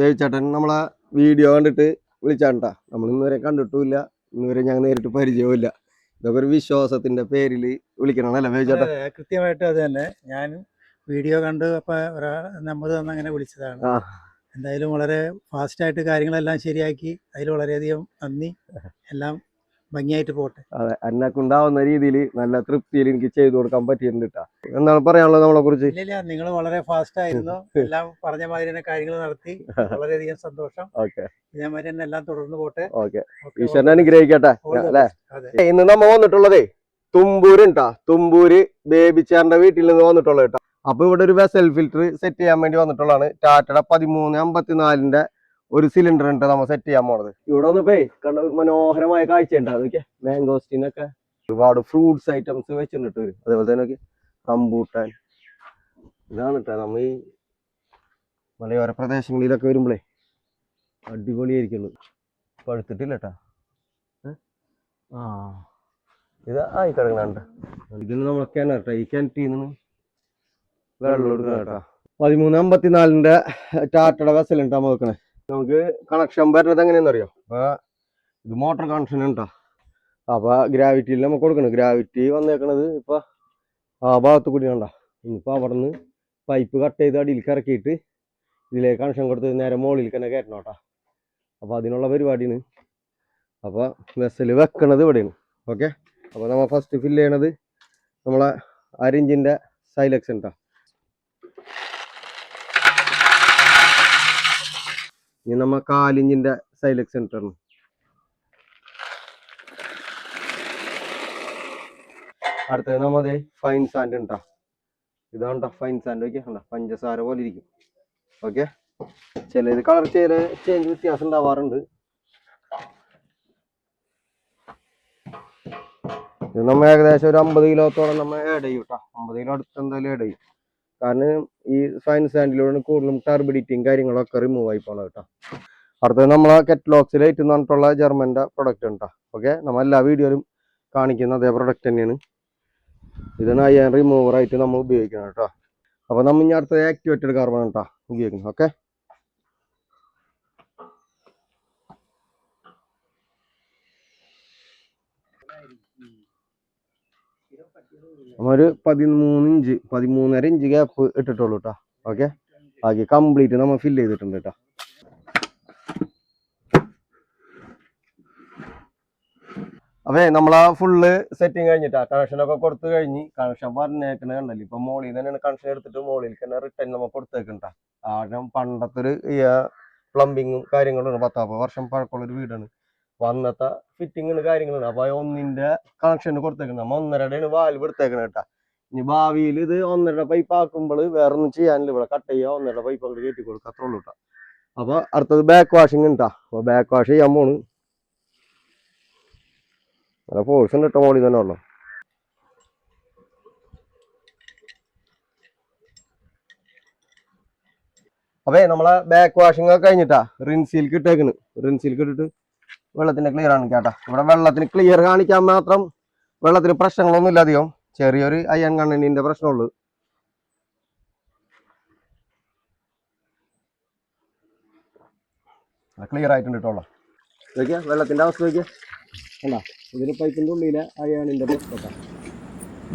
വേവിച്ചേട്ടൻ നമ്മളെ വീഡിയോ കണ്ടിട്ട് വിളിച്ചാണ്ടാ. നമ്മൾ ഇന്നുവരെ കണ്ടിട്ടുമില്ല, ഇന്നുവരെ ഞങ്ങൾ നേരിട്ട് പരിചയവുമില്ല. ഇതൊക്കെ ഒരു വിശ്വാസത്തിന്റെ പേരിൽ വിളിക്കണമല്ലേ വേവിച്ചേട്ടാ? കൃത്യമായിട്ട് അത് തന്നെ. ഞാൻ വീഡിയോ കണ്ട് അപ്പോൾ നമ്പർ തന്ന് അങ്ങനെ വിളിച്ചതാണ്. എന്തായാലും വളരെ ഫാസ്റ്റായിട്ട് കാര്യങ്ങളെല്ലാം ശരിയാക്കി. അതിൽ വളരെയധികം നന്ദി. എല്ലാം ഭംഗിയായിട്ട് പോട്ടെ. അതെ, എന്നെക്കുണ്ടാവുന്ന രീതിയിൽ നല്ല തൃപ്തിയിൽ എനിക്ക് ചെയ്തു കൊടുക്കാൻ പറ്റിയിട്ടുണ്ട് കേട്ടോ. എന്താണ് പറയാനുള്ളത് നമ്മളെ കുറിച്ച്? ഇല്ല, നിങ്ങൾ വളരെ ഫാസ്റ്റ് ആയിരുന്നു. എല്ലാം പറഞ്ഞ മാതിരി തന്നെ കാര്യങ്ങൾ നടത്തി. വളരെയധികം സന്തോഷം. ഓക്കെ, ഇതേമാതിരി തന്നെ എല്ലാം തുടർന്ന് പോട്ടെ. ഓക്കെ, ഈശ്വരനെ അനുഗ്രഹിക്കട്ടെ അല്ലേ. ഇന്ന് നമ്മ വന്നിട്ടുള്ളതേ തുമ്പൂര് കേട്ടാ. തുമ്പൂര് ബേബിച്ചാറിന്റെ വീട്ടിൽ നിന്ന് വന്നിട്ടുള്ളത് കേട്ടോ. അപ്പൊ ഇവിടെ ഒരു വെസൽ ഫിൽറ്റർ സെറ്റ് ചെയ്യാൻ വേണ്ടി വന്നിട്ടുള്ളതാണ്. ടാറ്റയുടെ 1354ന്റെ ഒരു സിലിണ്ടർ ഉണ്ട് നമ്മൾ സെറ്റ് ചെയ്യാൻ പോണത്. ഇവിടെ വന്നപ്പോ കണ്ട മനോഹരമായ കാഴ്ച ഉണ്ട്. അതൊക്കെ മാംഗോസ്റ്റീനൊക്കെ ഒരുപാട് ഫ്രൂട്ട്സ് ഐറ്റംസ് വെച്ചിട്ടുണ്ട്. അതേപോലെ തന്നെ റംബൂട്ടാൻ. ഇതാണ് കേട്ടോ നമ്മ ഈ മലയോര പ്രദേശങ്ങളിലൊക്കെ വരുമ്പോഴേ അടിപൊളിയായിരിക്കുള്ളൂ. പഴുത്തിട്ടില്ല കേട്ടാ. ഇത് ആയി കിടക്കണ ഇതിന് നമ്മൾ കിണറ ഈ കിണറ്റിൽ നിന്ന് വെള്ളം എടുക്കണം കേട്ടോ. 1354ന്റെ ടാറ്റയുടെ വെസലുണ്ട് നമ്മൾ വെക്കണേ. നമുക്ക് കണക്ഷൻ വരുന്നത് എങ്ങനെയാണെന്ന് അറിയോ? അപ്പൊ ഇത് മോട്ടർ കണക്ഷൻ ഉണ്ടോ. അപ്പൊ ഗ്രാവിറ്റിയിൽ നമുക്ക് കൊടുക്കണം. ഗ്രാവിറ്റി വന്നേക്കണത് ഇപ്പൊ ആ ഭാഗത്ത് കൂടി കണ്ട. ഇനിയിപ്പോ അവിടെ നിന്ന് പൈപ്പ് കട്ട് ചെയ്ത് അടിയിലേക്ക് ഇറക്കിയിട്ട് ഇതിലേക്ക് കണക്ഷൻ കൊടുത്ത് നേരെ മുകളിൽ തന്നെ കയറ്റണം കേട്ടോ. അപ്പൊ അതിനുള്ള പരിപാടിയാണ്. അപ്പൊ വെസല് വെക്കണത് ഇവിടെയാണ്. ഓക്കെ, അപ്പോൾ നമ്മൾ ഫസ്റ്റ് ഫില്ല് ചെയ്യണത് നമ്മളെ 1 ഇഞ്ചിൻ്റെ സൈലക്സ് ഉണ്ടോ. ഇനി നമ്മ 4 ഇഞ്ചിൻ്റെ സൈലക്സ് ഇട്ടാണ്. അടുത്തത് നമ്മതേ ഫൈൻ സാൻഡ് ഉണ്ടാ. ഇതാണ്ട ഫൈൻ സാൻഡ്. ഓക്കെ, പഞ്ചസാര പോലെ ഇരിക്കും. ഓക്കെ, ചിലത് കളർ ചേഞ്ച് വ്യത്യാസം ഉണ്ടാവാറുണ്ട്. ഇത് നമ്മൾ ഏകദേശം ഒരു 50 കിലോത്തോളം നമ്മൾ ആഡ് ചെയ്യും കേട്ടോ. 50 കിലോ അടുത്ത് എന്തായാലും ആഡ് ചെയ്യും. കാരണം ഈ ഫൈൻ സാൻഡിലൂടെ കൂടുതലും ടർബിഡിറ്റിയും കാര്യങ്ങളൊക്കെ റിമൂവ് ആയി പോകണം കേട്ടോ. അടുത്തത് നമ്മളെ കെറ്റ്ലോക്സിലേറ്റ് എന്ന് പറഞ്ഞിട്ടുള്ള ജർമ്മൻ്റെ പ്രൊഡക്റ്റ് ഉണ്ടാ. ഓക്കെ, നമ്മൾ എല്ലാ വീഡിയോയിലും കാണിക്കുന്ന അതേ പ്രൊഡക്റ്റ് തന്നെയാണ്. ഇതാണ് അയൺ റിമൂവറായിട്ട് നമ്മൾ ഉപയോഗിക്കണം കേട്ടോ. അപ്പോൾ നമ്മൾ ഇനി അടുത്തത് ആക്ടിവേറ്റഡ് കാർബൺ കേട്ടോ ഉപയോഗിക്കുന്നത്. ഓക്കെ, ഒരു 13.5 ഇഞ്ച് ഗ്യാപ്പ് ഇട്ടിട്ടുള്ളൂ കേട്ടോ. ഓക്കെ, ബാക്കി കംപ്ലീറ്റ് നമ്മൾ ഫില്ല് ചെയ്തിട്ടുണ്ട് കേട്ടോ. അതെ, നമ്മളാ ഫുള്ള് സെറ്റിങ് കഴിഞ്ഞിട്ടാ കണക്ഷനൊക്കെ കൊടുത്തു കഴിഞ്ഞ്. കണക്ഷൻ പറഞ്ഞേക്കണ കണ്ടല്ലോ. ഇപ്പൊ മോളിൽ തന്നെയാണ് കണക്ഷൻ എടുത്തിട്ട് മോളിൽ തന്നെ റിട്ടേൺ നമ്മൾ കൊടുത്തേക്കണ്ട. കാരണം പണ്ടത്തെ ഒരു പ്ലംബിങ്ങും കാര്യങ്ങളും 10 വർഷം പഴക്കമുള്ളൊരു വീടാണ്. അപ്പൊ അന്നത്തെ ഫിറ്റിങ്ങും കാര്യങ്ങളാണ്. അപ്പൊ 1ന്റെ കണക്ഷൻ കൊടുത്തേക്കണം. നമ്മ 1.5 വാൽവ് എടുത്തേക്കണം കേട്ടാ. ഇനി ഭാവിയിൽ ഇത് 1.5 പൈപ്പ് ആക്കുമ്പോൾ വേറെ ഒന്നും ചെയ്യാനില്ല. ഇവിടെ കട്ട് ചെയ്യുക, 1.5 പൈപ്പ് അങ്ങോട്ട് കയറ്റി കൊടുക്കുക, അത്രേ ഉള്ളൂ കേട്ടോ. അപ്പൊ അടുത്തത് ബാക്ക് വാഷിങ് ഉണ്ടാ. അപ്പൊ ബാക്ക് വാഷ് ചെയ്യാൻ പോണ്. നല്ല ഫോഴ്സ് ഉണ്ട് കേട്ടോ മോളിൽ തന്നെ ഉള്ളു. അപ്പേ നമ്മളെ ബാക്ക് വാഷിംഗ് ഒക്കെ കഴിഞ്ഞിട്ടാ റിൻസിൽക്ക് ഇട്ടേക്കണ്. റിൻസിൽക്ക് ഇട്ടിട്ട് വെള്ളത്തിന്റെ ക്ലിയർ ആണ് കേട്ടാ. ഇവിടെ വെള്ളത്തിന് ക്ലിയർ കാണിക്കാൻ മാത്രം വെള്ളത്തിന് പ്രശ്നങ്ങളൊന്നും ഇല്ല അധികം. ചെറിയൊരു അയൺ കണ്ടന്റിന്റെ പ്രശ്നമുള്ളൂ. ക്ലിയർ ആയിട്ടുണ്ട് കേട്ടോ. നോക്കിയാ വെള്ളത്തിന്റെ അവസ്ഥ നോക്കിയാ അല്ല. ഇതിന് പൈപ്പിന്റെ ഉള്ളിലെ അയണിന്റെ പ്രശ്നം.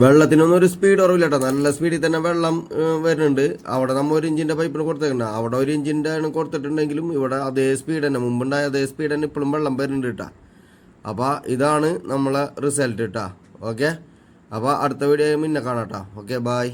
വെള്ളത്തിനൊന്നും ഒരു സ്പീഡ് കുറവില്ല കേട്ടോ. നല്ല സ്പീഡിൽ തന്നെ വെള്ളം വരുന്നുണ്ട്. അവിടെ നമ്മൾ 1 ഇഞ്ചിന്റെ പൈപ്പിന് കൊടുത്തേക്കണ്ട. അവിടെ 1 ഇഞ്ചിന്റെ ആണ് കൊടുത്തിട്ടുണ്ടെങ്കിലും ഇവിടെ അതേ സ്പീഡ് തന്നെ, മുമ്പുണ്ടായ അതേ സ്പീഡ് തന്നെ ഇപ്പോഴും വെള്ളം വരുന്നുണ്ട് കേട്ടോ. അപ്പോൾ ഇതാണ് നമ്മളെ റിസൾട്ട് കേട്ടോ. ഓക്കെ, അപ്പോൾ അടുത്ത വീഡിയോ മുന്നേ കാണാം കേട്ടോ. Okay, by.